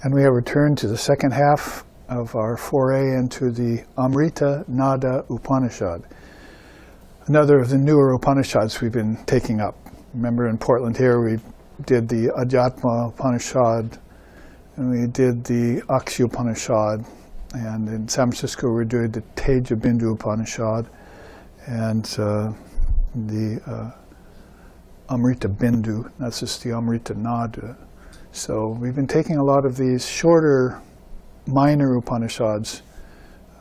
And we have returned to the second half of our foray into the Amrita-Nada Upanishad, another of the newer Upanishads we've been taking up. Remember in Portland here we did the Advaita Upanishad, and we did the Upanishad, and in San Francisco we're doing the Teja Bindu Upanishad, and the Amrita Bindu, that's just the Amrita-Nada. So we've been taking a lot of these shorter, minor Upanishads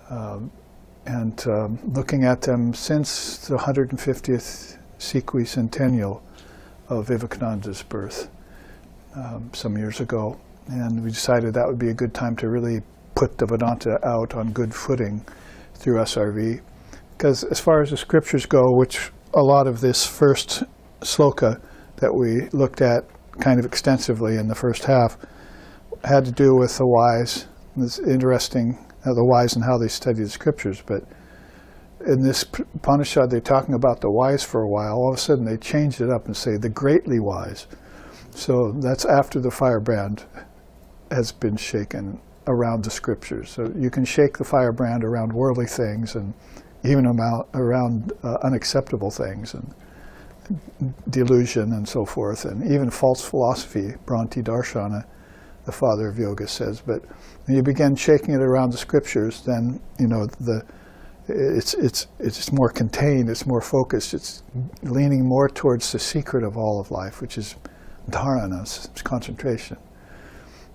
and looking at them since the 150th sequicentennial of Vivekananda's birth some years ago. And we decided that would be a good time to really put the Vedanta out on good footing through SRV. Because as far as the scriptures go, which a lot of this first sloka that we looked at kind of extensively in the first half had to do with the wise. It's interesting, the wise and how they study the scriptures, but in this Upanishad they're talking about the wise for a while. All of a sudden they changed it up and say the greatly wise. So that's after the firebrand has been shaken around the scriptures. So you can shake the firebrand around worldly things and even around unacceptable things and delusion and so forth, and even false philosophy. Bhranti Darshana, the father of yoga, says. But when you begin shaking it around the scriptures, then it's more contained, it's more focused, it's leaning more towards the secret of all of life, which is dharana, it's concentration.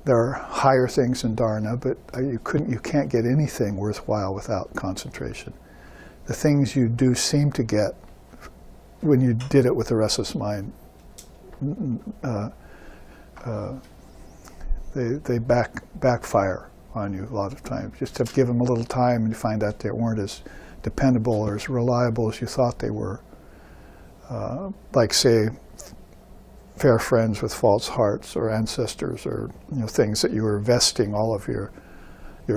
There are higher things in dharana, but you can't get anything worthwhile without concentration. The things you do seem to get when you did it with a restless mind, they backfire on you a lot of times. Just to give them a little time and you find out they weren't as dependable or as reliable as you thought they were. Like, say, fair friends with false hearts, or ancestors, or things that you were vesting all of your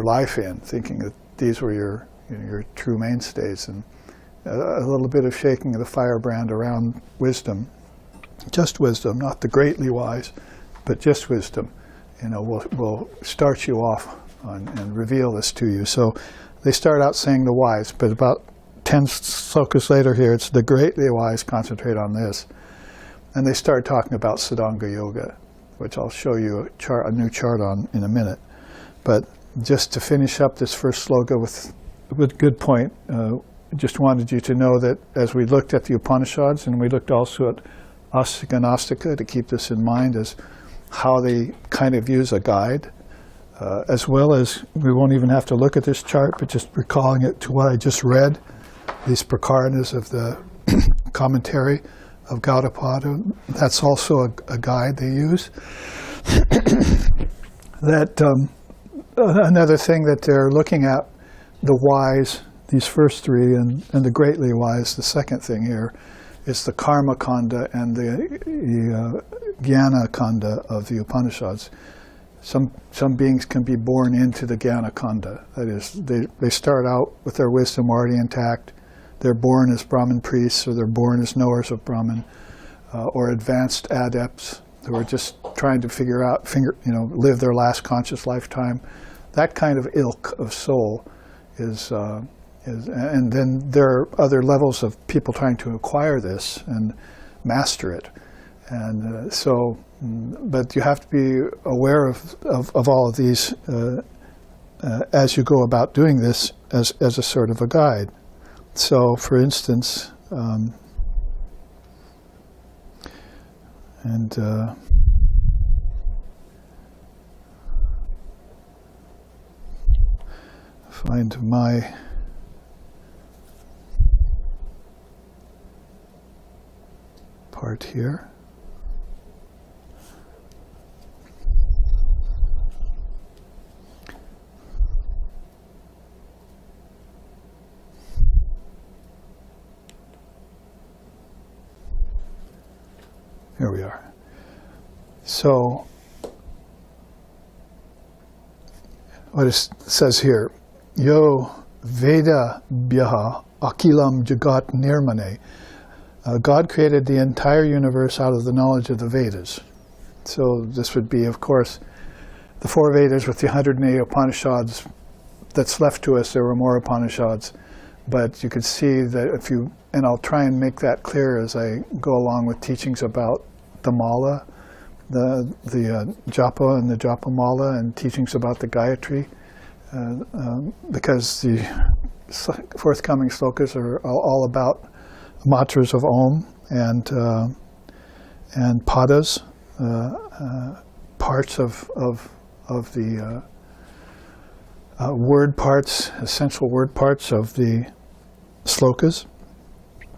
life in, thinking that these were your true mainstays. And a little bit of shaking of the firebrand around wisdom, just wisdom, not the greatly wise, but just wisdom, will start you off and reveal this to you. So they start out saying the wise, but about 10 slokas later here, it's the greatly wise, concentrate on this. And they start talking about Siddhanga Yoga, which I'll show you a new chart on in a minute. But just to finish up this first sloka with a good point, just wanted you to know that as we looked at the Upanishads, and we looked also at Astika and Astika to keep this in mind as how they kind of use a guide, as well as we won't even have to look at this chart, but just recalling it to what I just read, these prakaranas of the commentary of Gaudapada, that's also a guide they use. That another thing that they're looking at, the wise, these first three, and the greatly wise, the second thing here, is the karma kanda and the jnana kanda of the Upanishads. Some beings can be born into the jnana kanda. That is, they start out with their wisdom already intact. They're born as Brahmin priests, or they're born as knowers of Brahman, or advanced adepts who are just trying to live their last conscious lifetime. That kind of ilk of soul is, and then there are other levels of people trying to acquire this and master it. And but you have to be aware of all of these as you go about doing this as a sort of a guide. So, for instance, find my part here. Here we are. So, what it says here, Yo Veda Bhyaha Akilam Jagat Nirmane. God created the entire universe out of the knowledge of the Vedas. So this would be, of course, the 4 Vedas with the 108 Upanishads that's left to us. There were more Upanishads, but you could see that if you, and I'll try and make that clear as I go along with teachings about the mala, the japa and the japa mala, and teachings about the Gayatri, because the forthcoming slokas are all about mantras of Om and padas, parts of the word parts, essential word parts of the slokas,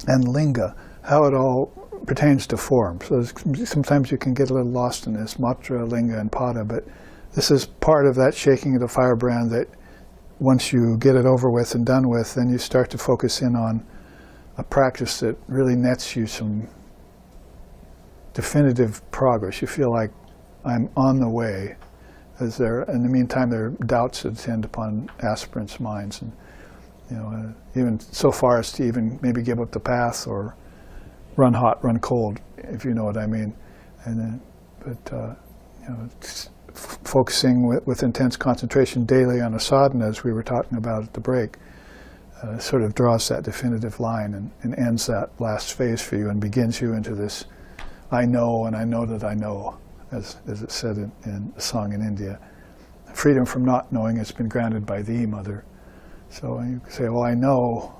and linga, how it all pertains to form. So sometimes you can get a little lost in this, matra, linga, and pada, but this is part of that shaking of the firebrand that once you get it over with and done with, then you start to focus in on a practice that really nets you some definitive progress. You feel like I'm on the way. As there, in the meantime, there are doubts that attend upon aspirants' minds, and even so far as to even maybe give up the path or run hot, run cold, if you know what I mean. And focusing with intense concentration daily on a sadhana, as we were talking about at the break, sort of draws that definitive line and ends that last phase for you and begins you into this I know and I know that I know, as it said in a song in India. Freedom from not knowing has been granted by thee, Mother. So you could say, well, I know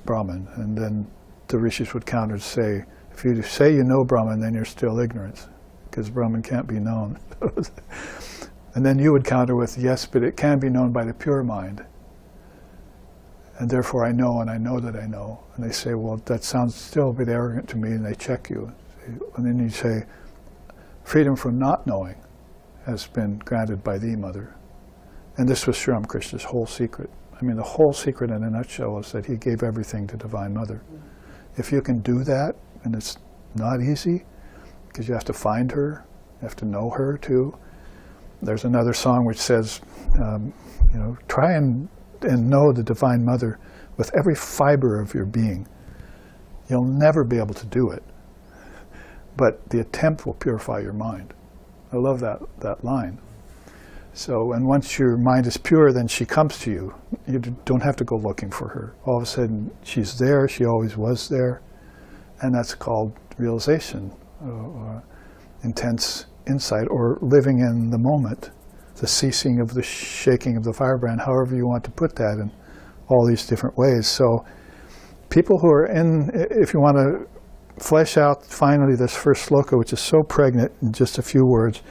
Brahman, and then the rishis would counter to say, if you say you know Brahman, then you're still ignorant, because Brahman can't be known. And then you would counter with, yes, but it can be known by the pure mind. And therefore I know and I know that I know. And they say, well, that sounds still a bit arrogant to me, and they check you. And then you say, freedom from not knowing has been granted by thee, Mother. And this was Sri Ramakrishna's whole secret. I mean, the whole secret in a nutshell is that he gave everything to Divine Mother. If you can do that, and it's not easy, because you have to find her, you have to know her too. There's another song which says, try and know the Divine Mother with every fiber of your being. You'll never be able to do it, but the attempt will purify your mind. I love that line. So, and once your mind is pure, then she comes to you. You don't have to go looking for her. All of a sudden, she's there, she always was there, and that's called realization, or intense insight, or living in the moment, the ceasing of the shaking of the firebrand, however you want to put that in all these different ways. So people who are in, if you want to flesh out finally this first sloka, which is so pregnant in just a few words,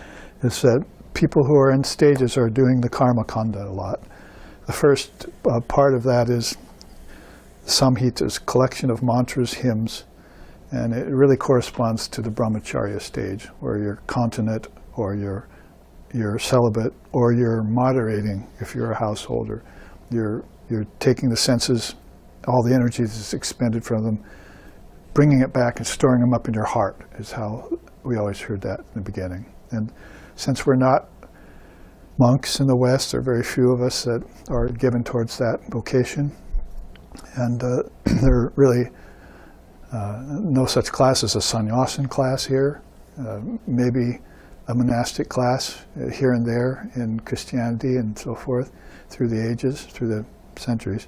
is that people who are in stages are doing the karma kanda a lot. The first part of that is samhita's collection of mantras, hymns, and it really corresponds to the brahmacharya stage, where you're continent, or you're celibate, or you're moderating if you're a householder. You're taking the senses, all the energy that's expended from them, bringing it back and storing them up in your heart, is how we always heard that in the beginning. And since we're not monks in the West, there are very few of us that are given towards that vocation. And there are really no such class as a sannyasin class here, maybe a monastic class here and there in Christianity and so forth, through the ages, through the centuries.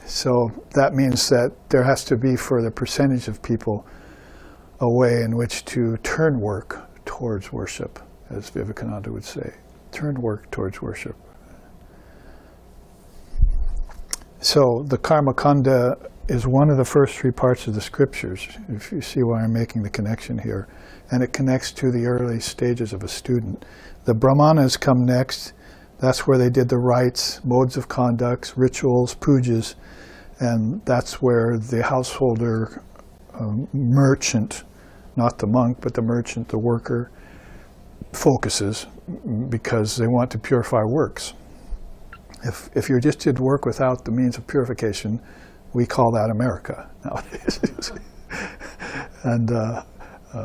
So that means that there has to be, for the percentage of people, a way in which to turn work towards worship, as Vivekananda would say. Turn work towards worship. So the karma kanda is one of the first 3 parts of the scriptures, if you see why I'm making the connection here. And it connects to the early stages of a student. The brahmanas come next. That's where they did the rites, modes of conduct, rituals, pujas, and that's where the householder, merchant, not the monk, but the merchant, the worker, focuses, because they want to purify works. If you just did work without the means of purification, we call that America nowadays. And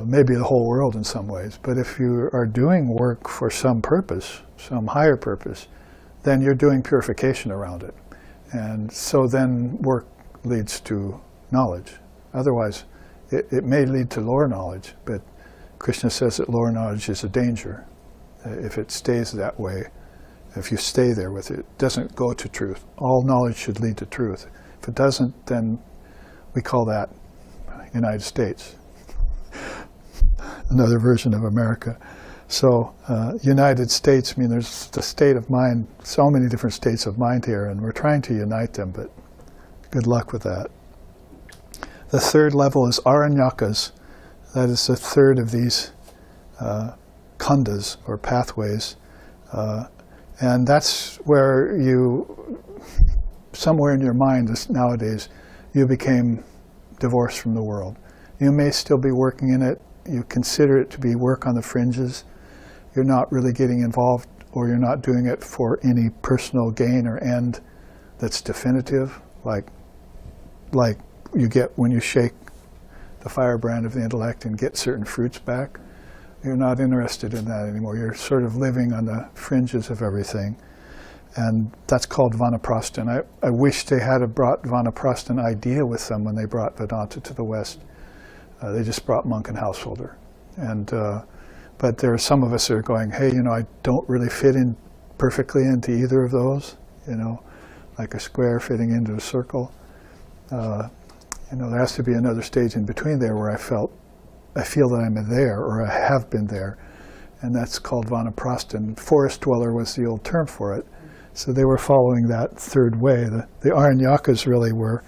maybe the whole world in some ways. But if you are doing work for some purpose, some higher purpose, then you're doing purification around it. And so then work leads to knowledge. Otherwise, it may lead to lower knowledge, but Krishna says that lower knowledge is a danger. If it stays that way, if you stay there with it, it doesn't go to truth. All knowledge should lead to truth. If it doesn't, then we call that United States. Another version of America. So United States, I mean, there's the state of mind, so many different states of mind here, and we're trying to unite them, but good luck with that. The third level is Aranyakas. That is the third of these khandas, or pathways. And that's where you, somewhere in your mind nowadays, you became divorced from the world. You may still be working in it. You consider it to be work on the fringes. You're not really getting involved, or you're not doing it for any personal gain or end that's definitive, like you get when you shake the firebrand of the intellect and get certain fruits back. You're not interested in that anymore. You're sort of living on the fringes of everything. And that's called Vanaprasthan. I wish they had brought Vanaprasthan idea with them when they brought Vedanta to the West. They just brought monk and householder. And but there are some of us that are going, hey, I don't really fit in perfectly into either of those, like a square fitting into a circle. There has to be another stage in between there where I feel that I'm there, or I have been there, and that's called Vanaprasthan. Forest dweller was the old term for it. So they were following that third way. The Aranyakas really were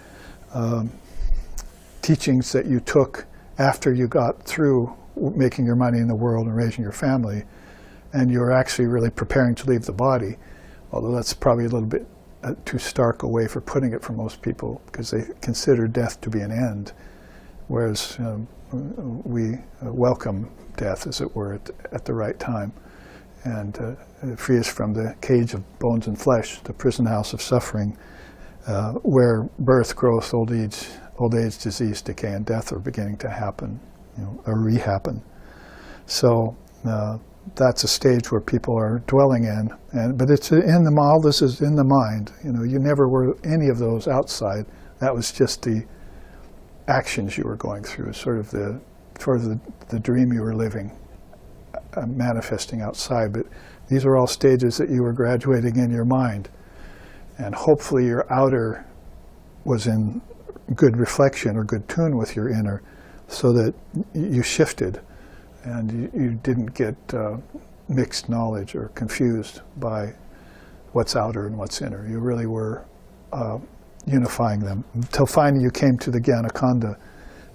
teachings that you took after you got through making your money in the world and raising your family, and you're actually really preparing to leave the body, although that's probably a little bit too stark a way for putting it for most people, because they consider death to be an end, whereas we welcome death, as it were, at the right time, and free us from the cage of bones and flesh, the prison house of suffering, where birth, growth, old age, disease, decay, and death are beginning to happen, or rehappen. So that's a stage where people are dwelling in, but it's in all this is in the mind. You never were any of those outside. That was just the actions you were going through, sort of the dream you were living, manifesting outside. But these are all stages that you were graduating in your mind, and hopefully your outer was in good reflection or good tune with your inner, so that you shifted and you didn't get mixed knowledge or confused by what's outer and what's inner. You really were unifying them until finally you came to the Jnana-khanda,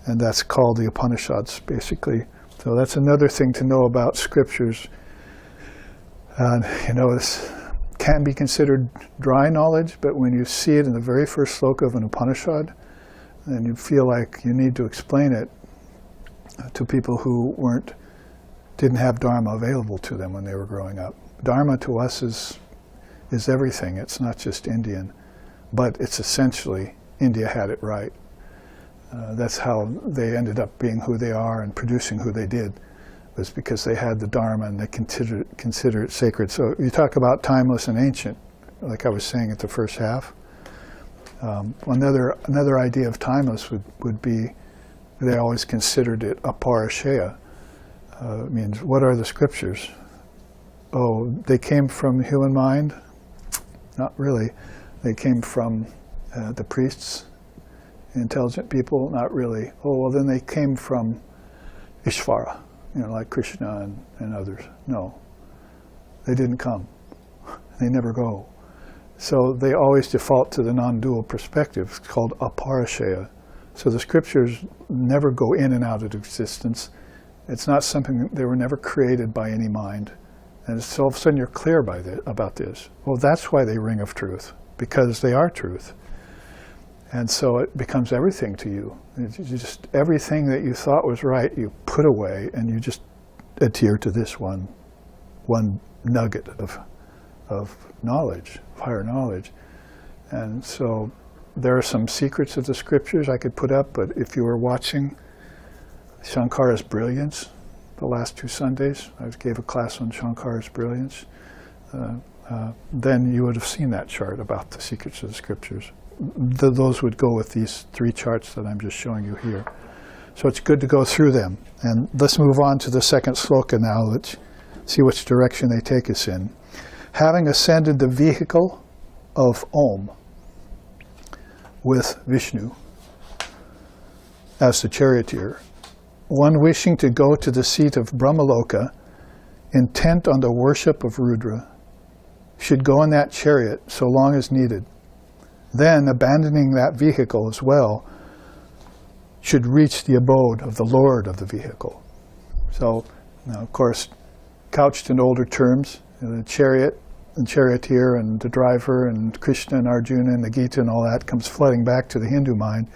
and that's called the Upanishads, basically. So that's another thing to know about scriptures. And this can be considered dry knowledge, but when you see it in the very first sloka of an Upanishad, and you feel like you need to explain it to people who didn't have Dharma available to them when they were growing up. Dharma to us is everything. It's not just Indian, but it's essentially India had it right. That's how they ended up being who they are and producing who they did, was because they had the Dharma and they consider it sacred. So you talk about timeless and ancient, like I was saying at the first half. Another idea of timeless would be, they always considered it aparashaya. It means, what are the scriptures? Oh, they came from human mind? Not really. They came from the priests, intelligent people? Not really. Oh, well, then they came from Ishvara, like Krishna and others. No, they didn't come. They never go. So they always default to the non-dual perspective. It's called aparashaya. So the scriptures never go in and out of existence. It's not something, they were never created by any mind. And so all of a sudden you're clear about this. Well, that's why they ring of truth, because they are truth. And so it becomes everything to you. It's just everything that you thought was right, you put away, and you just adhere to this one nugget of knowledge, higher knowledge. And so there are some secrets of the scriptures I could put up, but if you were watching Shankara's Brilliance the last 2 Sundays, I gave a class on Shankara's Brilliance, then you would have seen that chart about the secrets of the scriptures. Those would go with these 3 charts that I'm just showing you here. So it's good to go through them. And let's move on to the second sloka now. Let's see which direction they take us in. Having ascended the vehicle of Om with Vishnu as the charioteer, one wishing to go to the seat of Brahmaloka, intent on the worship of Rudra, should go in that chariot so long as needed. Then, abandoning that vehicle as well, should reach the abode of the Lord of the vehicle. So, now, of course, couched in older terms, the chariot and charioteer and the driver and Krishna and Arjuna and the Gita and all that comes flooding back to the Hindu mind,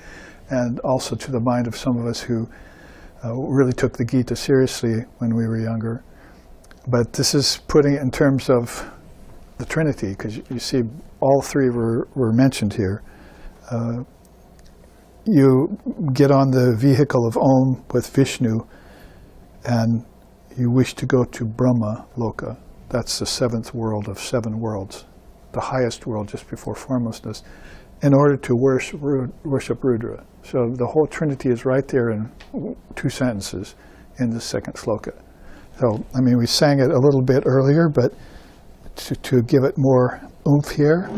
and also to the mind of some of us who really took the Gita seriously when we were younger. But this is putting it in terms of the Trinity, because you see all three were mentioned here. You get on the vehicle of Om with Vishnu, and you wish to go to Brahma Loka. That's the seventh world of seven worlds, the highest world just before formlessness, in order to worship Rudra. So the whole Trinity is right there in 2 sentences in the second sloka. So, I mean, we sang it a little bit earlier, but to give it more oomph here.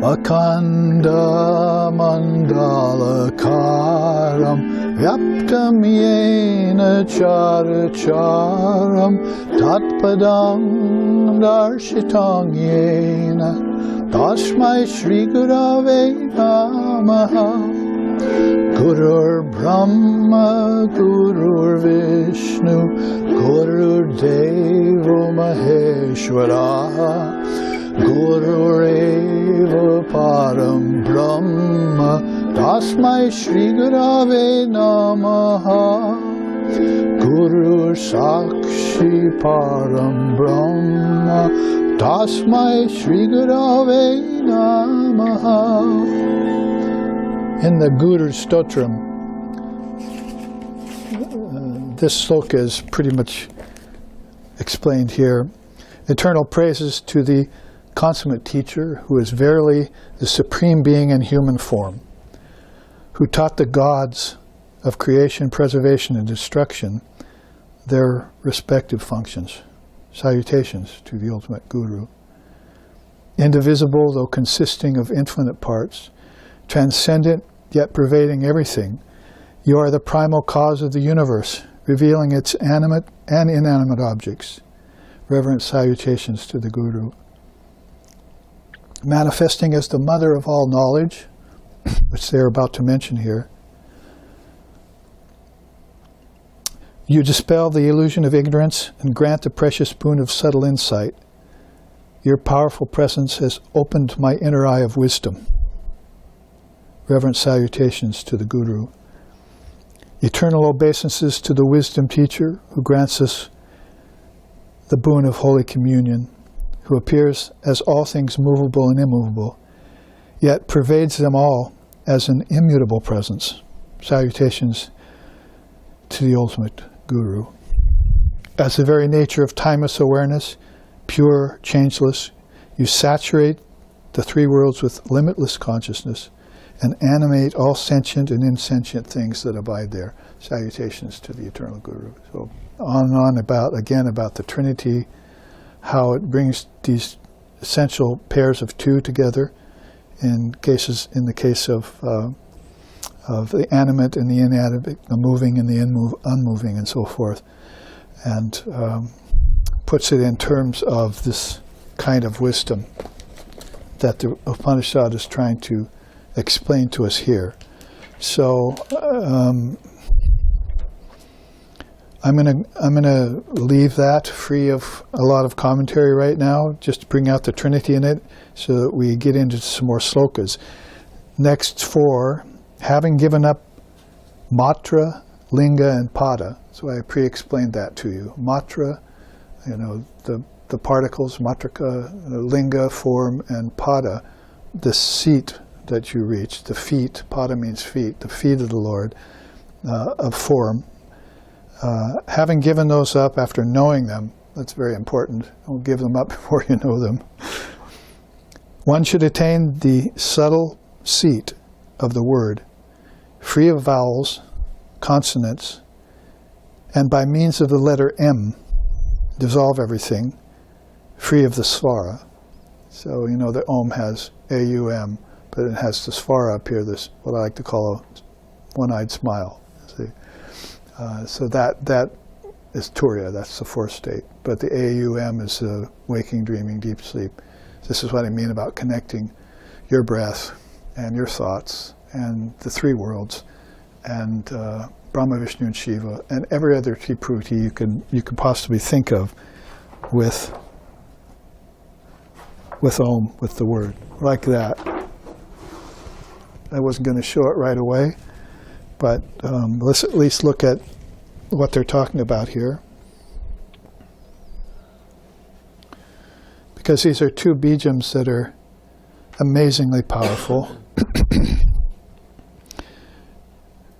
Akanda mandalakaram vyaptam yena characharam tatpadam darshitang yena tasmai Shri Gurave Namaha. Gurur Brahma Gurur Vishnu Gurur Devo Maheshwara Gurureva Param Brahma Tasmai Shri Gurave Namaha. Guru Sakshi Param Brahma Tasmai Shri Gurave Namaha. In the Guru Stotram, this sloka is pretty much explained here. Eternal praises to the consummate teacher, who is verily the supreme being in human form, who taught the gods of creation, preservation, and destruction their respective functions. Salutations to the ultimate Guru. Indivisible, though consisting of infinite parts, transcendent, yet pervading everything, you are the primal cause of the universe, revealing its animate and inanimate objects. Reverent salutations to the Guru. Manifesting as the mother of all knowledge, which they're about to mention here, you dispel the illusion of ignorance and grant the precious boon of subtle insight. Your powerful presence has opened my inner eye of wisdom. Reverent salutations to the Guru. Eternal obeisances to the wisdom teacher, who grants us the boon of Holy Communion, who appears as all things movable and immovable, yet pervades them all as an immutable presence. Salutations to the ultimate Guru. As the very nature of timeless awareness, pure, changeless, you saturate the three worlds with limitless consciousness and animate all sentient and insentient things that abide there. Salutations to the eternal Guru. So on and on about the Trinity, how it brings these essential pairs of two together in the case of the animate and the inanimate, the moving and the unmoving, and so forth, and puts it in terms of this kind of wisdom that the Upanishad is trying to explain to us here. So I'm gonna leave that free of a lot of commentary right now, just to bring out the Trinity in it, so that we get into some more slokas. Next 4, having given up matra, linga, and pada. So I pre-explained that to you. Matra, the particles, matrika, linga, form, and pada, the seat that you reach, the feet, pada means feet, the feet of the Lord, of form. Having given those up after knowing them, that's very important. Don't give them up before you know them. One should attain the subtle seat of the word, free of vowels, consonants, and by means of the letter M, dissolve everything, free of the svara. So you know the Om has A-U-M, but it has the svara up here, this what I like to call a one-eyed smile. See? So that is Turiya, that's the fourth state. But the A-U-M is the waking, dreaming, deep sleep. This is what I mean about connecting your breath and your thoughts and the three worlds and Brahma, Vishnu, and Shiva, and every other Tripruti you can possibly think of with Om, with the word, like that. I wasn't going to show it right away, but let's at least look at what they're talking about here. Because these are two bijams that are amazingly powerful.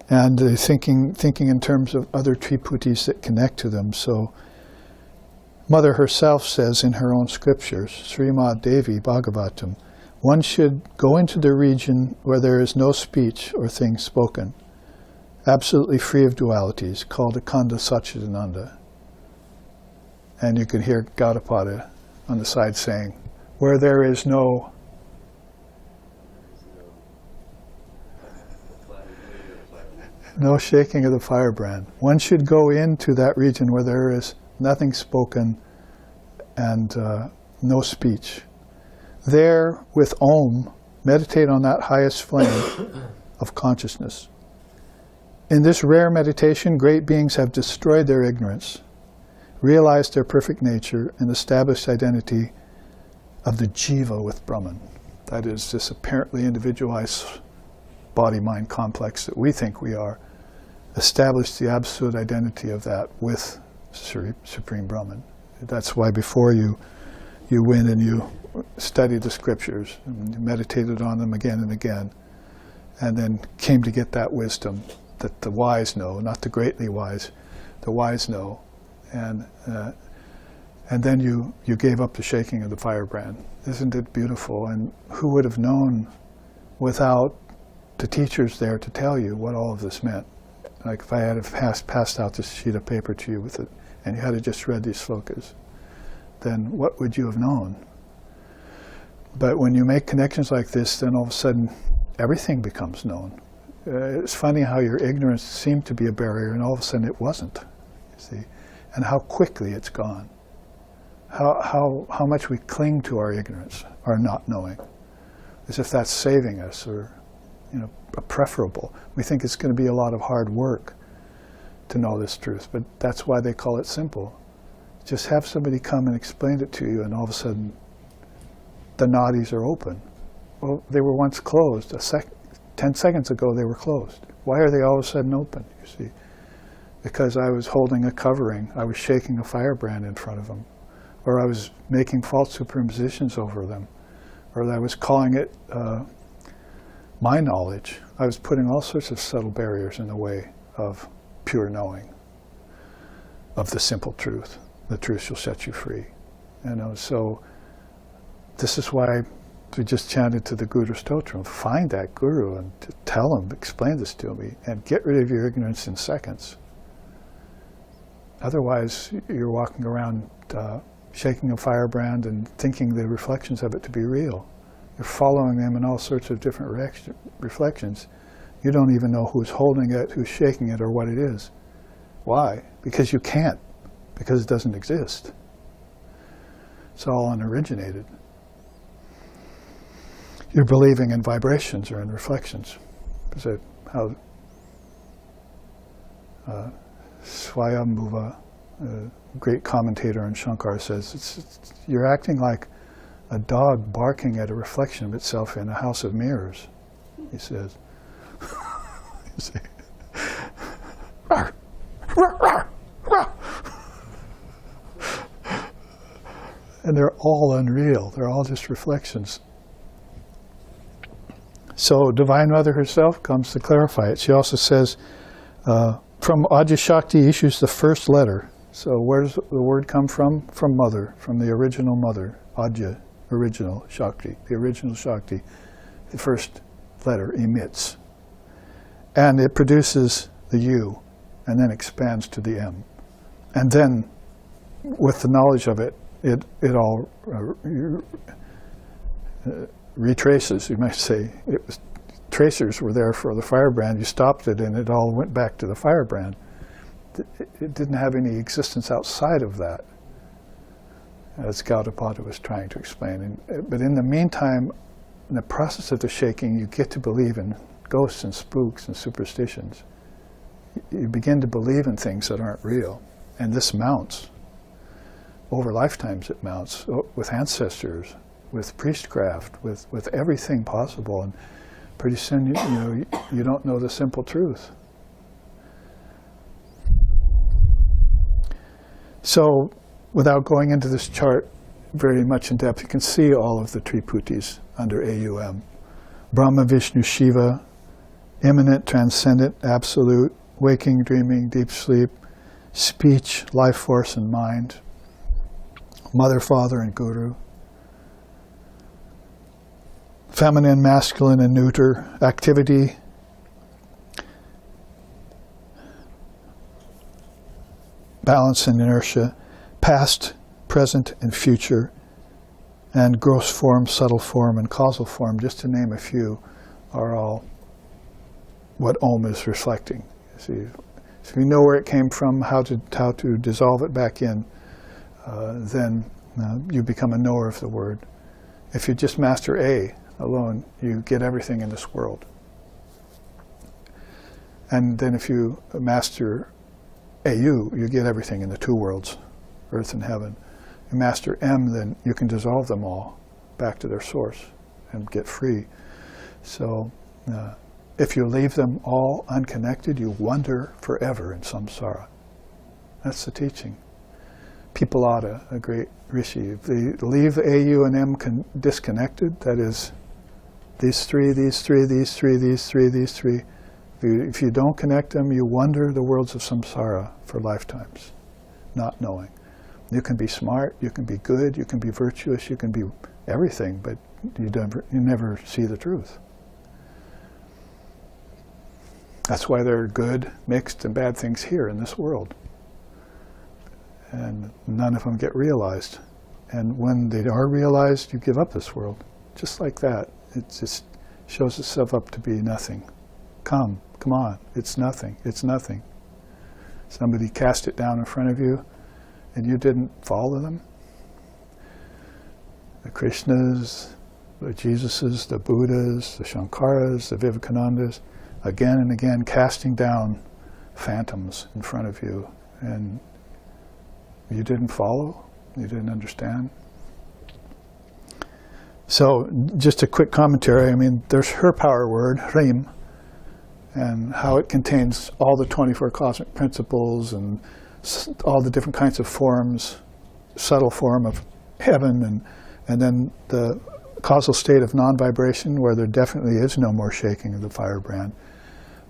And they're thinking in terms of other Triputis that connect to them. So Mother herself says in her own scriptures, Srimad Devi Bhagavatam, one should go into the region where there is no speech or thing spoken, absolutely free of dualities, called Akanda Satchidananda. And you can hear Gaudapada on the side saying, where there is no shaking of the firebrand. One should go into that region where there is nothing spoken and no speech. There, with Om, meditate on that highest flame of consciousness. In this rare meditation, great beings have destroyed their ignorance, realized their perfect nature, and established identity of the jiva with Brahman. That is, this apparently individualized body-mind complex that we think we are, established the absolute identity of that with Supreme Brahman. That's why before you went and you studied the scriptures, and meditated on them again and again, and then came to get that wisdom that the wise know, not the greatly wise, the wise know, and then you gave up the shaking of the firebrand. Isn't it beautiful? And who would have known without the teachers there to tell you what all of this meant? Like if I had passed out this sheet of paper to you with it, and you had just read these slokas, then what would you have known? But when you make connections like this, then all of a sudden everything becomes known. It's funny how your ignorance seemed to be a barrier, and all of a sudden it wasn't. You see, and how quickly it's gone. How much we cling to our ignorance, our not knowing, as if that's saving us or preferable. We think it's going to be a lot of hard work to know this truth, but that's why they call it simple. Just have somebody come and explain it to you, and all of a sudden the nadis are open. Well, they were once closed. 10 seconds ago they were closed. Why are they all of a sudden open, you see? Because I was holding a covering, I was shaking a firebrand in front of them, or I was making false superimpositions over them, or I was calling it my knowledge. I was putting all sorts of subtle barriers in the way of pure knowing, of the simple truth. The truth shall set you free. So this is why we just chanted to the Guru Stotram, find that Guru and tell him, explain this to me, and get rid of your ignorance in seconds. Otherwise, you're walking around shaking a firebrand and thinking the reflections of it to be real. You're following them in all sorts of different reflections. You don't even know who's holding it, who's shaking it, or what it is. Why? Because you can't. Because it doesn't exist. It's all unoriginated. You're believing in vibrations or in reflections. Is it how Swayambhuva, a great commentator on Shankar, says, you're acting like a dog barking at a reflection of itself in a house of mirrors, he says. You see? And they're all unreal. They're all just reflections. So Divine Mother herself comes to clarify it. She also says, from Adya Shakti issues the first letter. So where does the word come from? From Mother, from the original Mother, Adya, original Shakti. The original Shakti, the first letter emits. And it produces the U, and then expands to the M. And then, with the knowledge of it, it all retraces, you might say. Tracers were there for the firebrand. You stopped it, and it all went back to the firebrand. It didn't have any existence outside of that, as Gaudapada was trying to explain. But in the meantime, in the process of the shaking, you get to believe in ghosts and spooks and superstitions. You begin to believe in things that aren't real. And this mounts. Over lifetimes it mounts, with ancestors, with priestcraft, with everything possible. And pretty soon, you don't know the simple truth. So, without going into this chart very much in depth, you can see all of the Triputis under AUM. Brahma, Vishnu, Shiva, immanent, transcendent, absolute, waking, dreaming, deep sleep, speech, life force, and mind, mother, father, and guru, feminine, masculine, and neuter, activity, balance and inertia, past, present, and future, and gross form, subtle form, and causal form, just to name a few, are all what Om is reflecting. See, if you know where it came from, how to dissolve it back in, then you become a knower of the word. If you just master A alone, you get everything in this world. And then if you master AU, you get everything in the two worlds, earth and heaven. You master M, then you can dissolve them all back to their source and get free. So if you leave them all unconnected, you wander forever in samsara. That's the teaching. Pipalada, a great rishi, if they leave AU and M disconnected, that is, these three, these three, these three, these three, these three, if you don't connect them, you wander the worlds of samsara for lifetimes, not knowing. You can be smart, you can be good, you can be virtuous, you can be everything, but you never see the truth. That's why there are good, mixed, and bad things here in this world. And none of them get realized. And when they are realized, you give up this world. Just like that. It just shows itself up to be nothing. Come on, it's nothing, it's nothing. Somebody cast it down in front of you, and you didn't follow them. The Krishnas, the Jesuses, the Buddhas, the Shankaras, the Vivekanandas, again and again casting down phantoms in front of you, and you didn't follow, you didn't understand. So, just a quick commentary. I mean, there's her power word, Hrim, and how it contains all the 24 cosmic principles and all the different kinds of forms, subtle form of heaven, and then the causal state of non-vibration, where there definitely is no more shaking of the firebrand,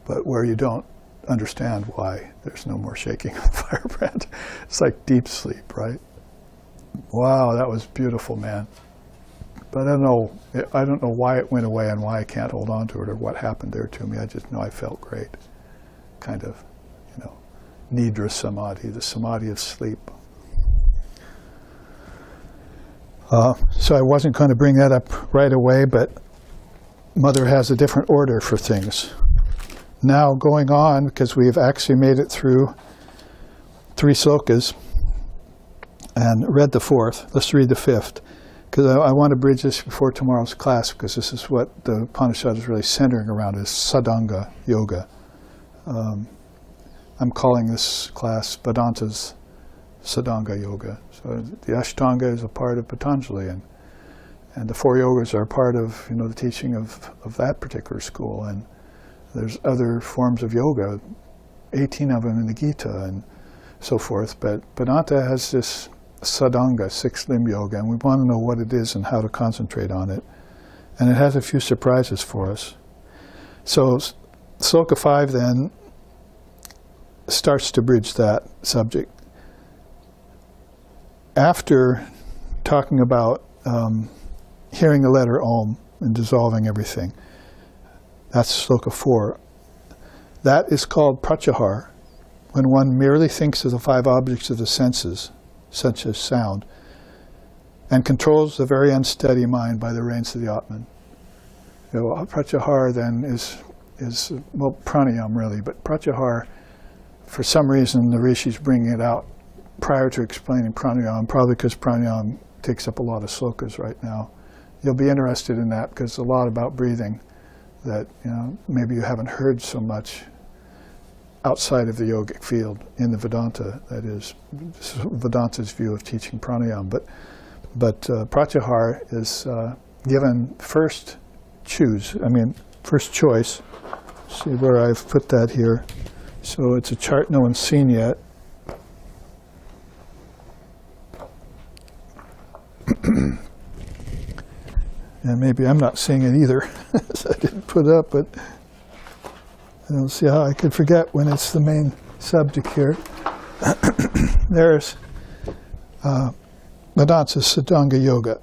but where you don't understand why there's no more shaking of the firebrand. It's like deep sleep, right? Wow, that was beautiful, man. But I don't know why it went away and why I can't hold on to it or what happened there to me. I just know I felt great. Kind of, Nidra Samadhi, the samadhi of sleep. So I wasn't going to bring that up right away, but Mother has a different order for things. Now going on, because we've actually made it through 3 slokas and read the 4th, let's read the 5th. Because I want to bridge this before tomorrow's class, because this is what the Upanishad is really centering around, is Sadhanga Yoga. I'm calling this class Vedanta's Sadhanga Yoga. So the Ashtanga is a part of Patanjali, and the 4 yogas are part of the teaching of that particular school. And there's other forms of yoga, 18 of them in the Gita and so forth. But Vedanta has this Sadhanga, 6-limb yoga, and we want to know what it is and how to concentrate on it. And it has a few surprises for us. So Sloka 5 then starts to bridge that subject. After talking about hearing the letter Om and dissolving everything, that's Sloka 4. That is called pratyahara, when one merely thinks of the 5 objects of the senses, such as sound, and controls the very unsteady mind by the reins of the Atman. Pratyahara then is well, pranayama really, but pratyahara, for some reason the rishis bring it out prior to explaining pranayama, probably because pranayama takes up a lot of slokas right now. You'll be interested in that because a lot about breathing that maybe you haven't heard so much outside of the yogic field in the Vedanta, that is Vedanta's view of teaching pranayama. But pratyahara is given first choice. See where I've put that here. So it's a chart no one's seen yet. And maybe I'm not seeing it either, so I didn't put it up, but I don't see how I could forget when it's the main subject here. There's Vedanta's Sadanga Yoga.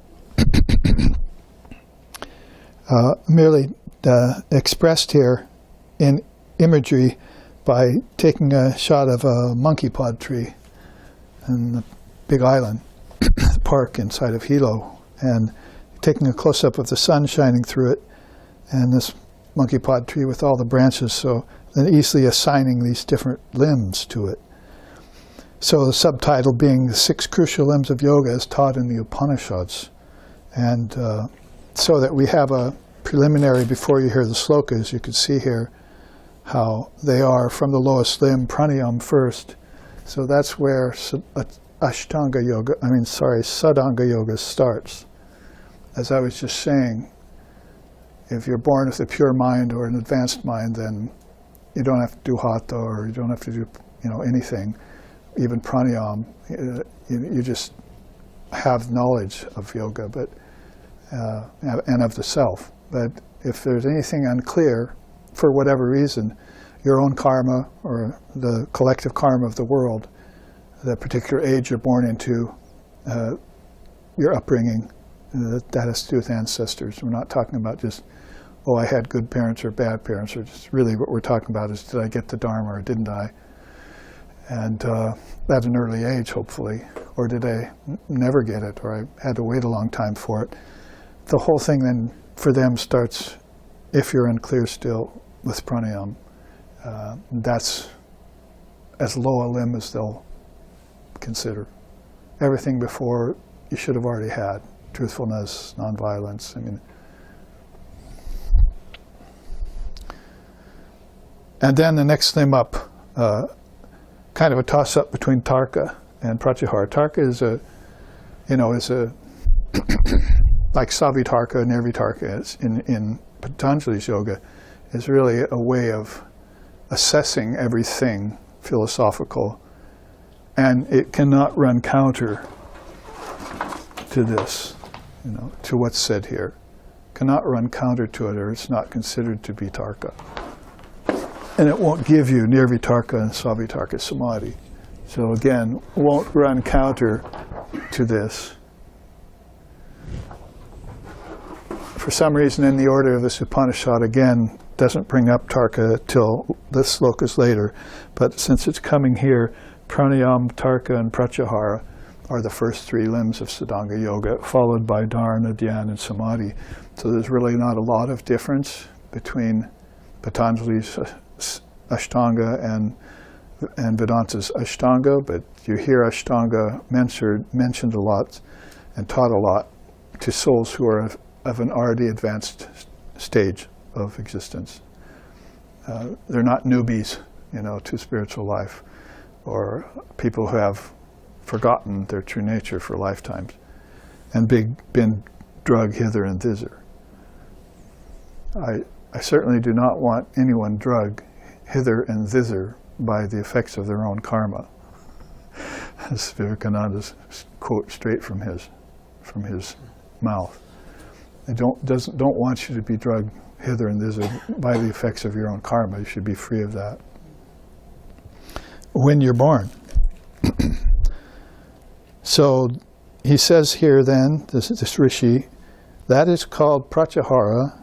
Merely expressed here in imagery by taking a shot of a monkey pod tree in the big island park inside of Hilo, and taking a close-up of the sun shining through it and this monkey pod tree with all the branches, so then easily assigning these different limbs to it. So the subtitle being the 6 crucial limbs of yoga as taught in the Upanishads. And so that we have a preliminary before you hear the slokas, you can see here how they are from the lowest limb, pranayama first. So that's where Sadanga Yoga starts. As I was just saying, if you're born with a pure mind or an advanced mind, then you don't have to do hatha, or you don't have to do anything, even pranayama. You just have knowledge of yoga, but and of the self. But if there's anything unclear, for whatever reason, your own karma or the collective karma of the world, the particular age you're born into, your upbringing, that has to do with ancestors. We're not talking about just, I had good parents or bad parents, or just really what we're talking about is, did I get the Dharma or didn't I? And at an early age, hopefully, or did I never get it, or I had to wait a long time for it. The whole thing then for them starts, if you're unclear still, with pranayama. That's as low a limb as they'll consider. Everything before you should have already had. Truthfulness, nonviolence. And then the next limb up, kind of a toss-up between Tarka and Pratyahara. Tarka is like Savitarka and Nirvitarka in Patanjali's yoga, is really a way of assessing everything philosophical, and it cannot run counter to this, to what's said here. Cannot run counter to it, or it's not considered to be Tarka. And it won't give you Nirvitarka and Savitarka Samadhi. So again, won't run counter to this. For some reason in the order of this Upanishad, again, doesn't bring up Tarka till this slokas later, but since it's coming here, pranayama, Tarka, and pratyahara are the first 3 limbs of Sadanga Yoga, followed by Dharana, Dhyana, and Samadhi. So there's really not a lot of difference between Patanjali's Ashtanga and Vedanta's Ashtanga, but you hear Ashtanga mentioned a lot and taught a lot to souls who are of an already advanced stage of existence. They're not newbies, to spiritual life, or people who have forgotten their true nature for lifetimes and been drugged hither and thither. I certainly do not want anyone drugged hither and thither by the effects of their own karma. This is Vivekananda's quote straight from his mouth. I don't want you to be drugged hither and thither by the effects of your own karma. You should be free of that when you're born. So he says here then, this rishi, that is called pratyahara.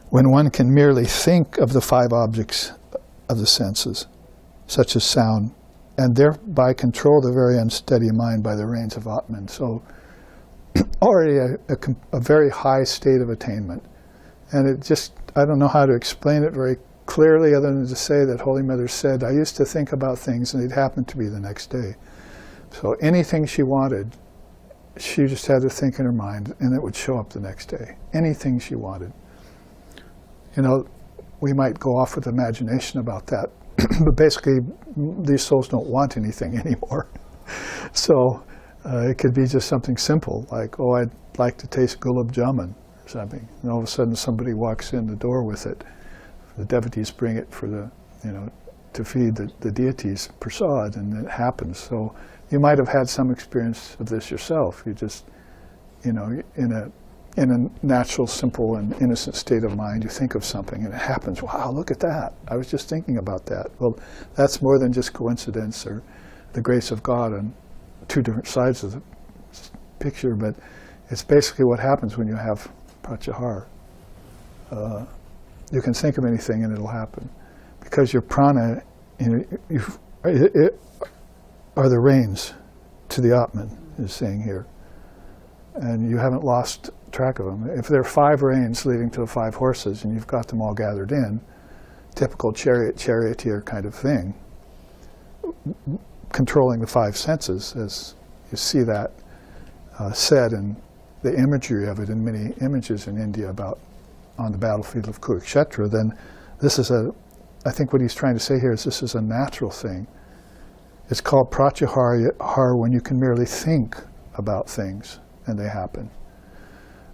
when one can merely think of the five objects of the senses, such as sound, and thereby control the very unsteady mind by the reins of Atman. So already a very high state of attainment. And it just, I don't know how to explain it very clearly other than to say that Holy Mother said, I used to think about things and they'd happen to me the next day. So anything she wanted, she just had to think in her mind and it would show up the next day. Anything she wanted. You know, we might go off with imagination about that, but basically these souls don't want anything anymore. So it could be just something simple, like, oh, I'd like to taste gulab jamun or something. And all of a sudden somebody walks in the door with it. The devotees bring it for the, you know, to feed the deities prasad, and it happens. So you might have had some experience of this yourself. You just, you know, in a natural, simple, and innocent state of mind, you think of something and it happens. Wow, look at that. I was just thinking about that. Well, that's more than just coincidence or the grace of God on two different sides of the picture, but it's basically what happens when you have pratyahara. You can think of anything and it'll happen. Because your prana, you know, are the reins to the Atman, is saying here. And you haven't lost track of them. If there are 5 reins leading to the 5 horses and you've got them all gathered in, typical charioteer kind of thing, controlling the 5 senses, as you see that said in the imagery of it in many images in India about on the battlefield of Kurukshetra, then this is I think what he's trying to say here is this is a natural thing. It's called pratyahara when you can merely think about things and they happen.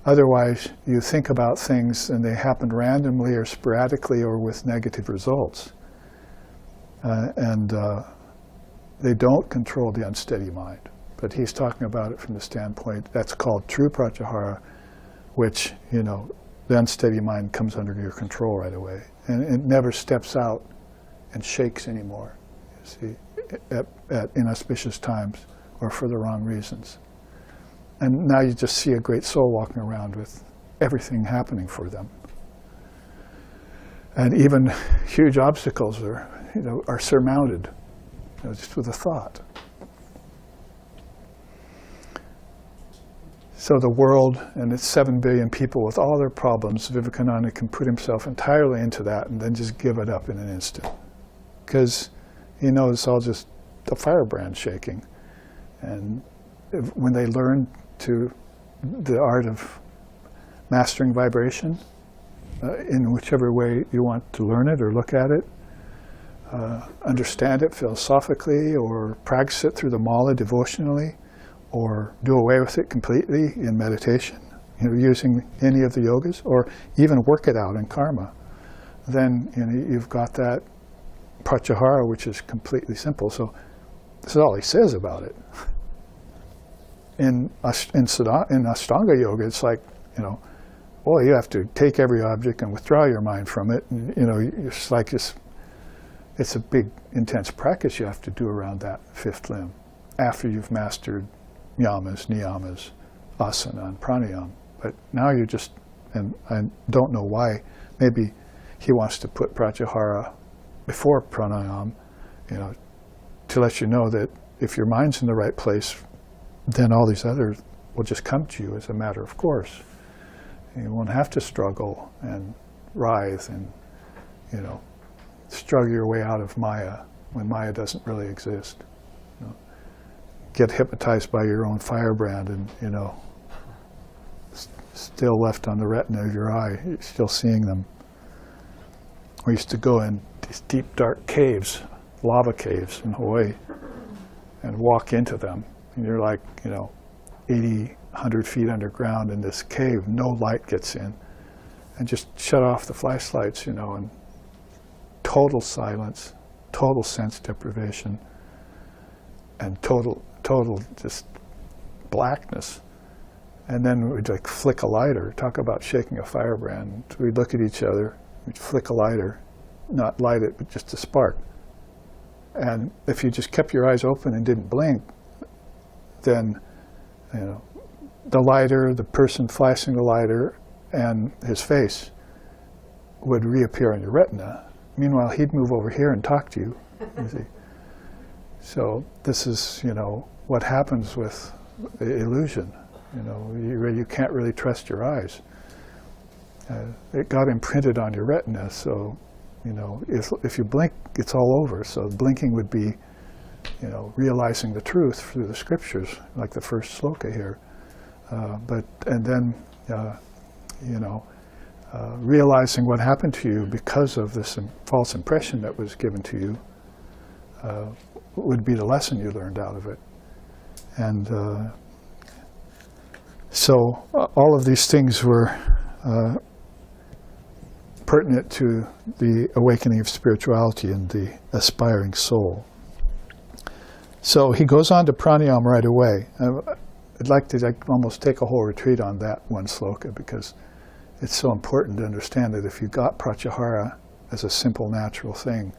Otherwise, you think about things and they happen randomly or sporadically or with negative results. They don't control the unsteady mind. But he's talking about it from the standpoint, that's called true pratyahara, which, you know, the unsteady mind comes under your control right away. And it never steps out and shakes anymore, you see, at inauspicious times or for the wrong reasons. And now you just see a great soul walking around with everything happening for them. And even huge obstacles are surmounted, you know, just with a thought. So the world and its 7 billion people with all their problems, Vivekananda can put himself entirely into that and then just give it up in an instant. Because he knows it's all just a firebrand shaking. And when they learn to the art of mastering vibration, in whichever way you want to learn it or look at it, understand it philosophically or practice it through the mala devotionally, or do away with it completely in meditation, you know, using any of the yogas, or even work it out in karma, then, you know, you've got that pratyahara, which is completely simple. So this is all he says about it. In Ashtanga yoga, it's like, you know, well, you have to take every object and withdraw your mind from it. And, you know, it's like it's a big, intense practice you have to do around that 5th limb after you've mastered yamas, niyamas, asana, and pranayama. But now you're just, and I don't know why, maybe he wants to put pratyahara before pranayama, you know, to let you know that if your mind's in the right place, then all these others will just come to you as a matter of course. And you won't have to struggle and writhe and, you know, struggle your way out of Maya when Maya doesn't really exist. You know, get hypnotized by your own firebrand and, you know, still left on the retina of your eye, you're still seeing them. We used to go in these deep, dark caves, lava caves in Hawaii, and walk into them. And you're like, you know, 80, 100 feet underground in this cave, no light gets in. And just shut off the flashlights, you know, and total silence, total sense deprivation, and total just blackness. And then we'd like flick a lighter, talk about shaking a firebrand. We'd look at each other, we'd flick a lighter, not light it, but just a spark. And if you just kept your eyes open and didn't blink, then, you know, the lighter, the person flashing the lighter, and his face would reappear on your retina. Meanwhile, he'd move over here and talk to you. You see. So this is, what happens with the illusion. You can't really trust your eyes. It got imprinted on your retina, so if you blink, it's all over. So blinking would be, realizing the truth through the scriptures, like the first sloka here. Realizing what happened to you because of this false impression that was given to you would be the lesson you learned out of it. And so all of these things were pertinent to the awakening of spirituality and the aspiring soul. So he goes on to pranayama right away. I'd like to almost take a whole retreat on that one sloka, because it's so important to understand that if you got pratyahara as a simple natural thing,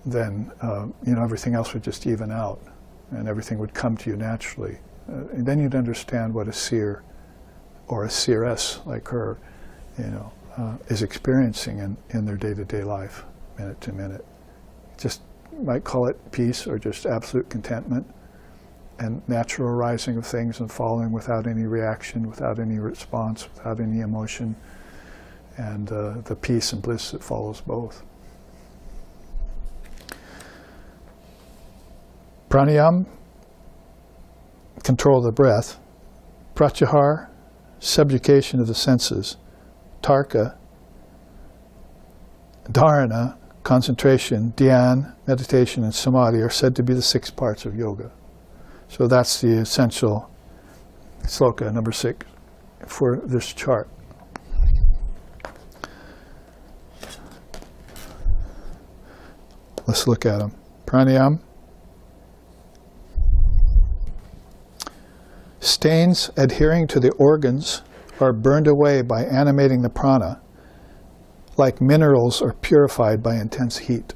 then everything else would just even out and everything would come to you naturally. And then you'd understand what a seer or a seeress like her is experiencing in their day-to-day life, minute to minute. Just might call it peace or just absolute contentment and natural arising of things and following without any reaction, without any response, without any emotion, and the peace and bliss that follows both. Pranayama, control of the breath. Pratyahara, subjugation of the senses. Tarka, dharana, concentration. Dhyan, meditation, and samadhi are said to be the 6 parts of yoga. So that's the essential sloka, number 6, for this chart. Let's look at them. Pranayama. Stains adhering to the organs are burned away by animating the prana, like minerals are purified by intense heat.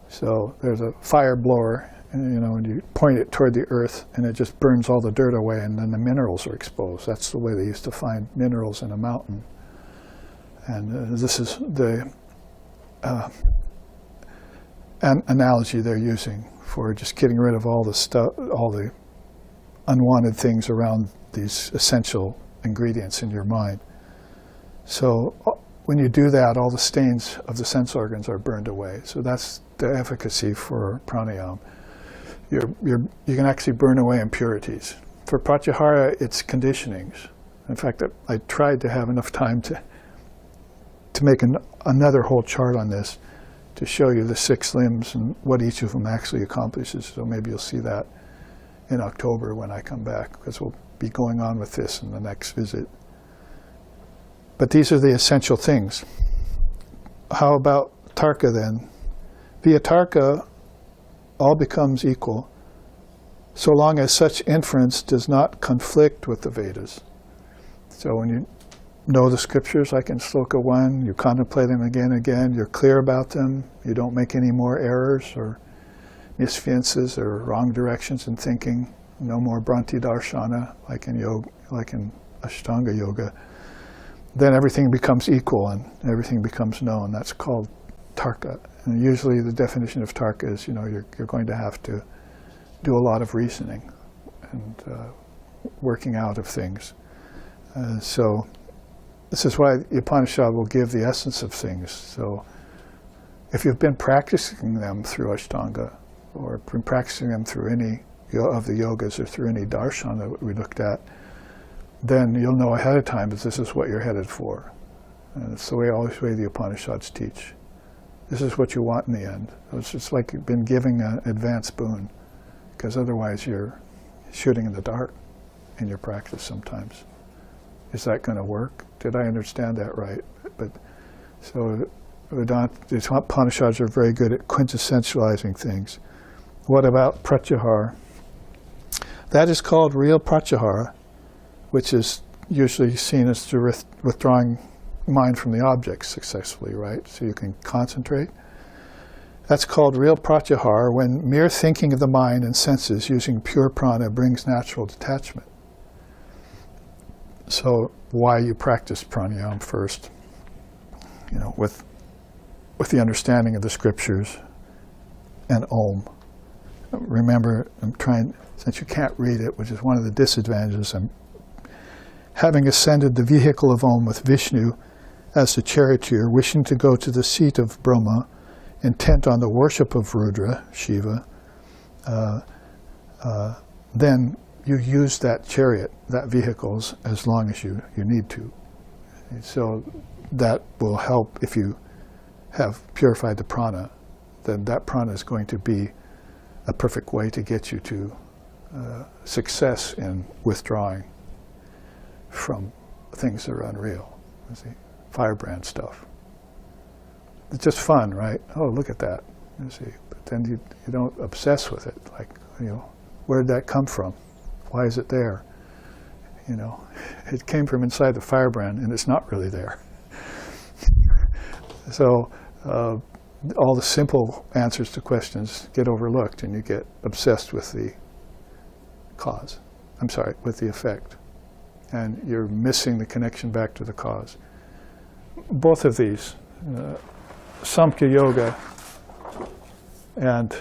So there's a fire blower, and you point it toward the earth, and it just burns all the dirt away, and then the minerals are exposed. That's the way they used to find minerals in a mountain. And this is the analogy they're using for just getting rid of all the stuff, all the unwanted things around these essential ingredients in your mind. So when you do that, all the stains of the sense organs are burned away. So that's the efficacy for pranayama. You can actually burn away impurities. For pratyahara, it's conditionings. In fact, I tried to have enough time to make another whole chart on this to show you the 6 limbs and what each of them actually accomplishes. So maybe you'll see that in October when I come back, because we'll be going on with this in the next visit. But these are the essential things. How about tarka then? Via tarka, all becomes equal, so long as such inference does not conflict with the Vedas. So when you know the scriptures, like in Sloka 1, you contemplate them again and again, you're clear about them, you don't make any more errors or misfiances or wrong directions in thinking, no more Bhranti Darshana, like in yoga, like in Ashtanga yoga, then everything becomes equal and everything becomes known. That's called tarka. And usually the definition of tarka is, you're going to have to do a lot of reasoning and working out of things. So this is why the Upanishad will give the essence of things. So if you've been practicing them through Ashtanga, or been practicing them through any of the yogas or through any darshana that we looked at, then you'll know ahead of time that this is what you're headed for. And it's the way the Upanishads teach. This is what you want in the end. It's just like you've been giving an advanced boon, because otherwise you're shooting in the dark in your practice sometimes. Is that going to work? Did I understand that right? But so the Upanishads are very good at quintessentializing things. What about pratyahara? That is called real pratyahara, which is usually seen as through withdrawing mind from the object successfully, right? So you can concentrate. That's called real pratyahara, when mere thinking of the mind and senses using pure prana brings natural detachment. So why you practice pranayama first. with the understanding of the scriptures and Om. Remember, since you can't read it, which is one of the disadvantages, having ascended the vehicle of Om with Vishnu as the charioteer, wishing to go to the seat of Brahma, intent on the worship of Rudra, Shiva, then you use that chariot, that vehicle, as long as you need to. So that will help if you have purified the prana, then that prana is going to be a perfect way to get you to success in withdrawing from things that are unreal. You see, firebrand stuff. It's just fun, right? Oh, look at that. You see, but then you don't obsess with it. Like, where did that come from? Why is it there? It came from inside the firebrand, and it's not really there. So all the simple answers to questions get overlooked, and you get obsessed with the cause. With the effect. And you're missing the connection back to the cause. Both of these, Samkhya Yoga and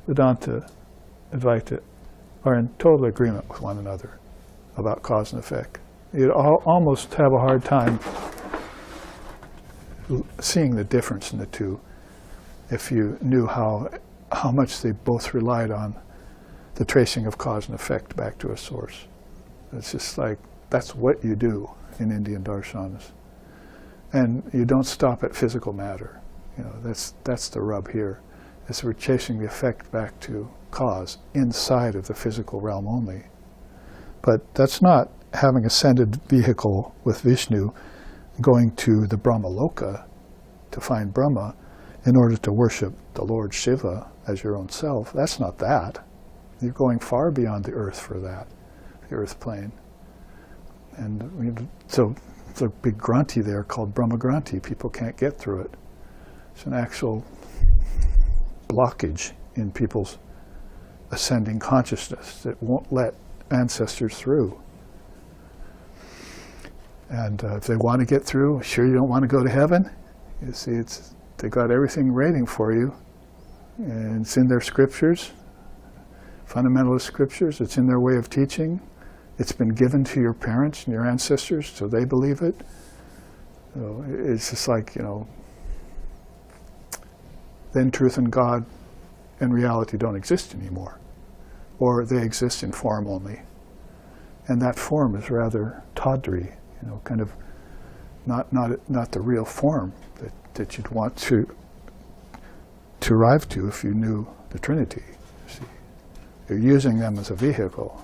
Vedanta, Advaita, are in total agreement with one another about cause and effect. You'd almost have a hard time seeing the difference in the two if you knew how much they both relied on the tracing of cause and effect back to a source. It's just like, that's what you do in Indian darshanas. And you don't stop at physical matter. That's the rub here. Is we're chasing the effect back to cause inside of the physical realm only. But that's not having ascended vehicle with Vishnu, going to the Brahmaloka to find Brahma in order to worship the Lord Shiva as your own self. That's not that. You're going far beyond the earth for that, the earth plane. And so there's a big granthi there called Brahma Granthi. People can't get through it. It's an actual blockage in people's ascending consciousness that won't let ancestors through. And if they want to get through, sure, you don't want to go to heaven? You see, they got everything waiting for you. And it's in their scriptures, fundamentalist scriptures. It's in their way of teaching. It's been given to your parents and your ancestors, so they believe it. So it's just like, then truth and God and reality don't exist anymore. Or they exist in form only. And that form is rather tawdry, kind of not the real form that you'd want to arrive to if you knew the Trinity. You see, you're using them as a vehicle.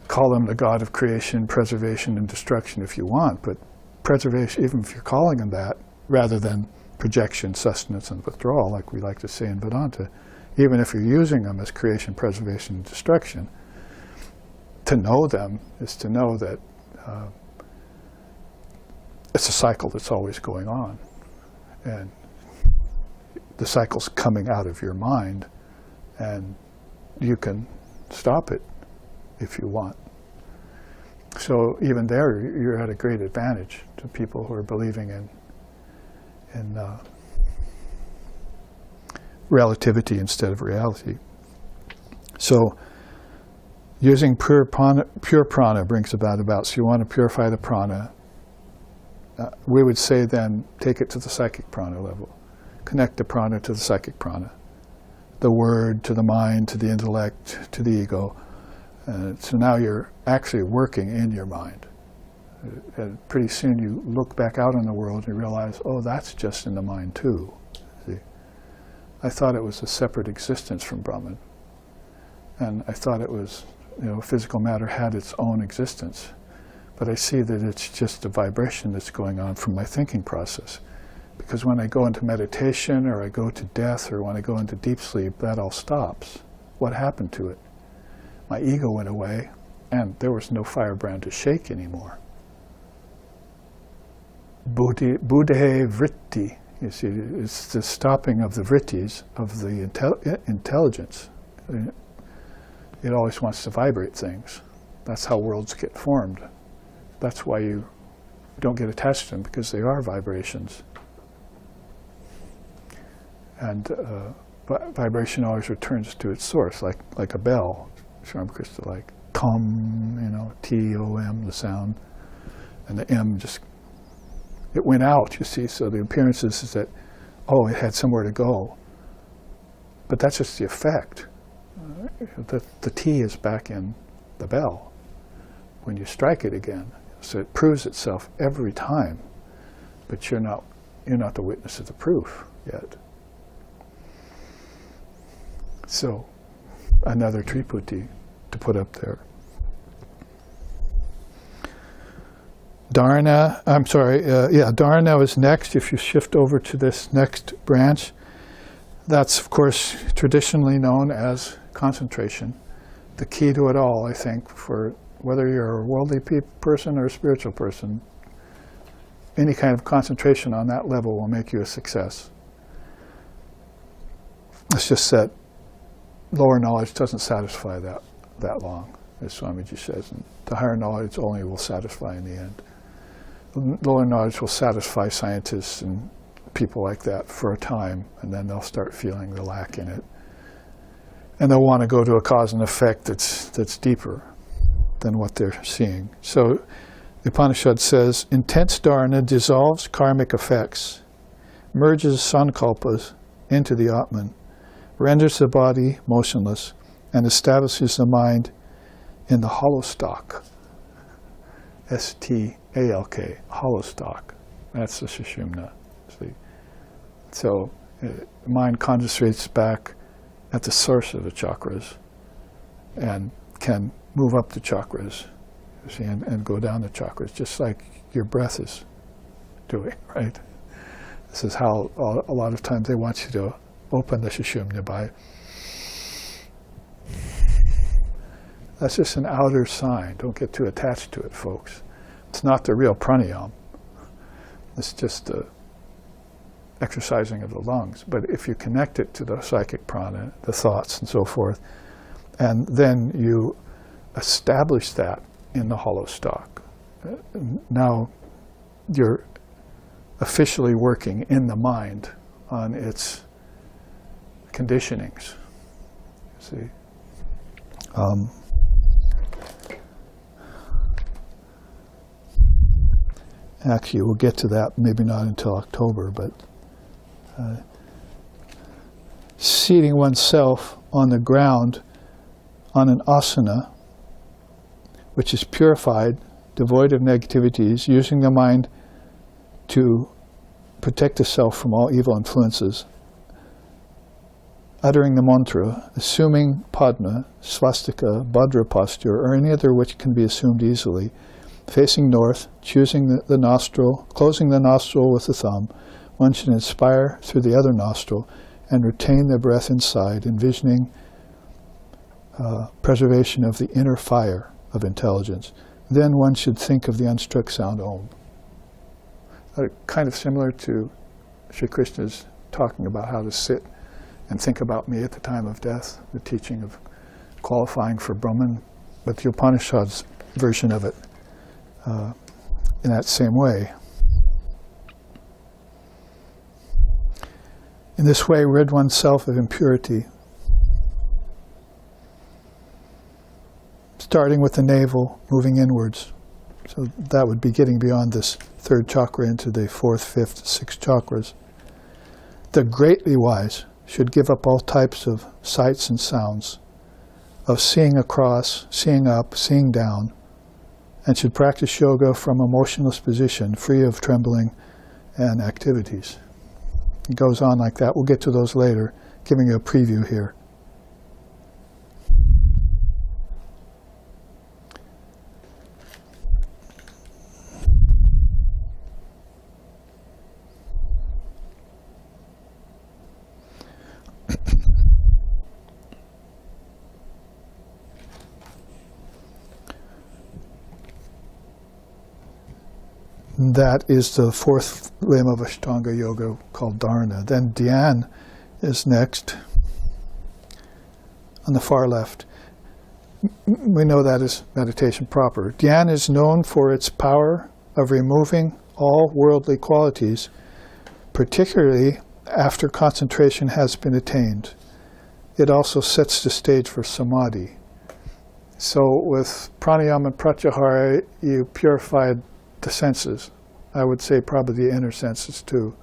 Call them the God of creation, preservation, and destruction if you want, but preservation, even if you're calling them that, rather than projection, sustenance, and withdrawal, like we like to say in Vedanta, even if you're using them as creation, preservation, and destruction, to know them is to know that it's a cycle that's always going on. And the cycle's coming out of your mind, and you can stop it if you want. So even there, you're at a great advantage to people who are believing in relativity instead of reality. So using pure prana brings about. So you want to purify the prana. We would say then, take it to the psychic prana level. Connect the prana to the psychic prana. The word to the mind, to the intellect, to the ego. So now you're actually working in your mind. And pretty soon you look back out on the world and you realize, oh, that's just in the mind too. See? I thought it was a separate existence from Brahman. And I thought it was, physical matter had its own existence. But I see that it's just a vibration that's going on from my thinking process. Because when I go into meditation, or I go to death, or when I go into deep sleep, that all stops. What happened to it? My ego went away, and there was no firebrand to shake anymore. Buddhe vritti, you see, it's the stopping of the vrittis, of the intelligence. It always wants to vibrate things. That's how worlds get formed. That's why you don't get attached to them because they are vibrations. And vibration always returns to its source, like a bell. Sri Krishna, like Tom, T-O-M, the sound, and the M just, it went out, you see, so the appearance is that, oh, it had somewhere to go. But that's just the effect. The T is back in the bell when you strike it again. So it proves itself every time, but you're not the witness of the proof yet. So, another Triputi to put up there. Dharana, Dharana is next. If you shift over to this next branch, that's of course traditionally known as concentration. The key to it all, I think, for whether you're a worldly person or a spiritual person, any kind of concentration on that level will make you a success. It's just that lower knowledge doesn't satisfy that long, as Swamiji says. And the higher knowledge only will satisfy in the end. Lower knowledge will satisfy scientists and people like that for a time, and then they'll start feeling the lack in it. And they'll want to go to a cause and effect that's deeper than what they're seeing. So the Upanishad says, intense dharana dissolves karmic effects, merges sankalpas into the Atman, renders the body motionless, and establishes the mind in the hollow stalk. S-T-A-L-K, hollow stalk. That's the Sushumna. See? So mind concentrates back at the source of the chakras and can move up the chakras, you see, and go down the chakras, just like your breath is doing, right? This is how a lot of times they want you to open the Sushumna by. That's just an outer sign. Don't get too attached to it, folks. It's not the real pranayama. It's just the exercising of the lungs. But if you connect it to the psychic prana, the thoughts and so forth, and then you establish that in the hollow stalk, now you're officially working in the mind on its conditionings. See? Actually, we'll get to that maybe not until October, but seating oneself on the ground on an asana, which is purified, devoid of negativities, using the mind to protect the self from all evil influences, uttering the mantra, assuming padma, swastika, bhadra posture, or any other which can be assumed easily, facing north, choosing the nostril, closing the nostril with the thumb, one should inspire through the other nostril and retain the breath inside, envisioning preservation of the inner fire of intelligence. Then one should think of the unstruck sound Om. Kind of similar to Sri Krishna's talking about how to sit and think about me at the time of death, the teaching of qualifying for Brahman, but the Upanishad's version of it in that same way. In this way, rid oneself of impurity, starting with the navel, moving inwards. So that would be getting beyond this third chakra into the fourth, fifth, sixth chakras. The greatly wise should give up all types of sights and sounds, of seeing across, seeing up, seeing down, and should practice yoga from a motionless position, free of trembling and activities. It goes on like that. We'll get to those later, giving you a preview here. That is the fourth limb of Ashtanga Yoga called Dharana. Then Dhyan is next on the far left. We know that is meditation proper. Dhyan is known for its power of removing all worldly qualities, particularly after concentration has been attained. It also sets the stage for samadhi. So with pranayama and pratyahara, you purified the senses. I would say probably the inner senses too.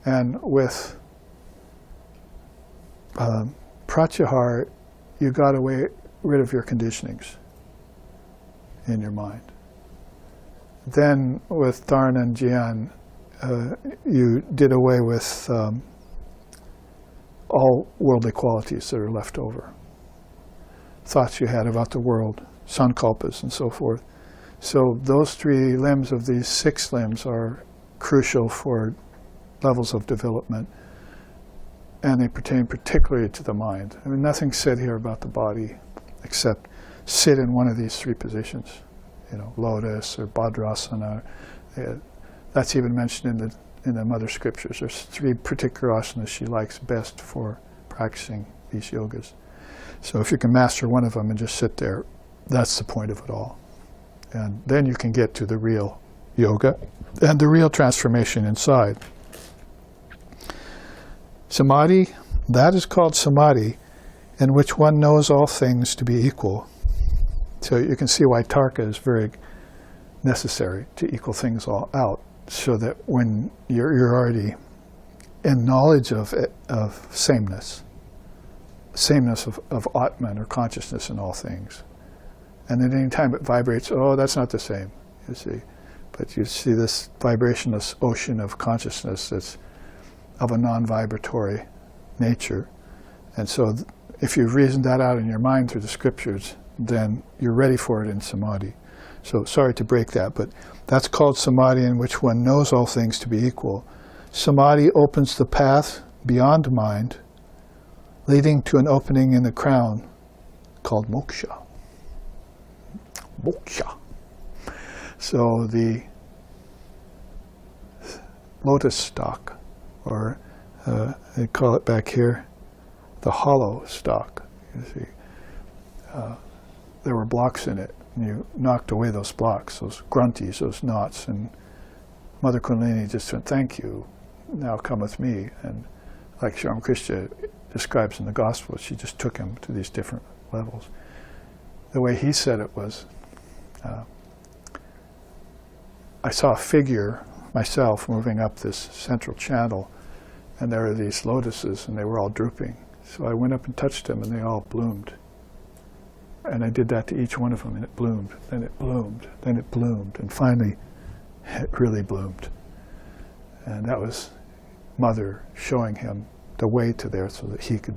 And with pratyahara, you got rid of your conditionings in your mind. Then with dharana and jnana, you did away with all worldly qualities that are left over. Thoughts you had about the world, sankalpas and so forth. So those 3 limbs of these 6 limbs are crucial for levels of development, and they pertain particularly to the mind. I mean, nothing's said here about the body except sit in one of these 3 positions, lotus or bhadrasana. That's even mentioned in the mother scriptures. There's 3 particular asanas she likes best for practicing these yogas. So if you can master one of them and just sit there, that's the point of it all. And then you can get to the real yoga and the real transformation inside. Samadhi, that is called samadhi, in which one knows all things to be equal. So you can see why tarka is very necessary, to equal things all out, so that when you're already in knowledge of sameness of Atman or consciousness in all things. And then any time it vibrates, oh, that's not the same, you see. But you see this vibrationless ocean of consciousness that's of a non-vibratory nature. And so if you've reasoned that out in your mind through the scriptures, then you're ready for it in samadhi. So sorry to break that, but that's called samadhi, in which one knows all things to be equal. Samadhi opens the path beyond mind, leading to an opening in the crown called moksha. Moksha. So the lotus stalk, or they call it back here, the hollow stalk. You see, there were blocks in it, and you knocked away those blocks, those grunties, those knots, and Mother Kundalini just went, "Thank you, now come with me." And like Sri Ramakrishna describes in the Gospel, she just took him to these different levels. The way he said it was, I saw a figure myself moving up this central channel, and there were these lotuses, and they were all drooping. So I went up and touched them, and they all bloomed. And I did that to each one of them, and it bloomed, then it bloomed, then it bloomed, and finally it really bloomed. And that was Mother showing him the way to there so that he could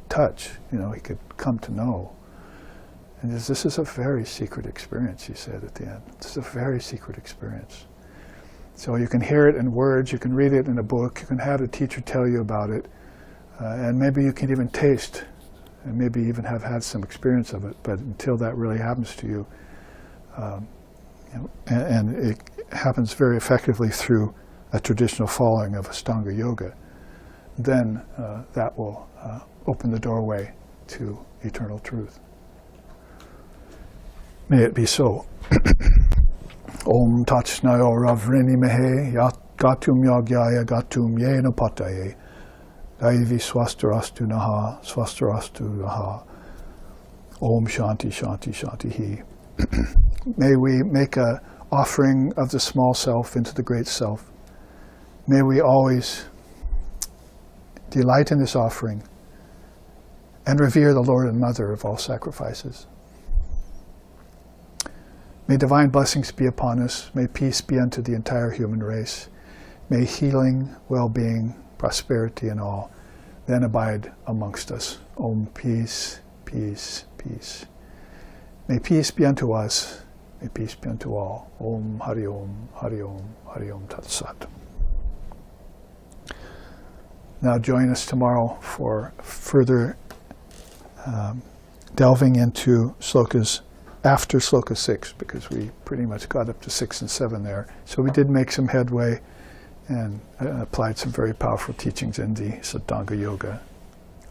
touch, he could come to know. And this is a very secret experience, he said at the end. This is a very secret experience. So you can hear it in words, you can read it in a book, you can have a teacher tell you about it, and maybe you can even taste, and maybe even have had some experience of it, but until that really happens to you, and it happens very effectively through a traditional following of Ashtanga Yoga, then that will open the doorway to eternal truth. May it be so. Om Tachnayo Ravrini Mehe Gatum Yagyaya Gatum Yena Pataye Daivi Swastarastu Naha Swastarastu Naha Om Shanti Shanti Shanti Hi. May we make an offering of the small self into the great self. May we always delight in this offering and revere the Lord and Mother of all sacrifices. May divine blessings be upon us. May peace be unto the entire human race. May healing, well-being, prosperity and all then abide amongst us. Om, peace, peace, peace. May peace be unto us. May peace be unto all. Om, Hari Om, Hari Om, Hari Om Tat Sat. Now join us tomorrow for further delving into slokas after sloka 6, because we pretty much got up to 6 and 7 there. So we did make some headway and applied some very powerful teachings in the Saddhanga Yoga,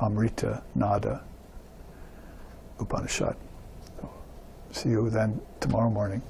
Amrita-Nada Upanishad. So see you then tomorrow morning.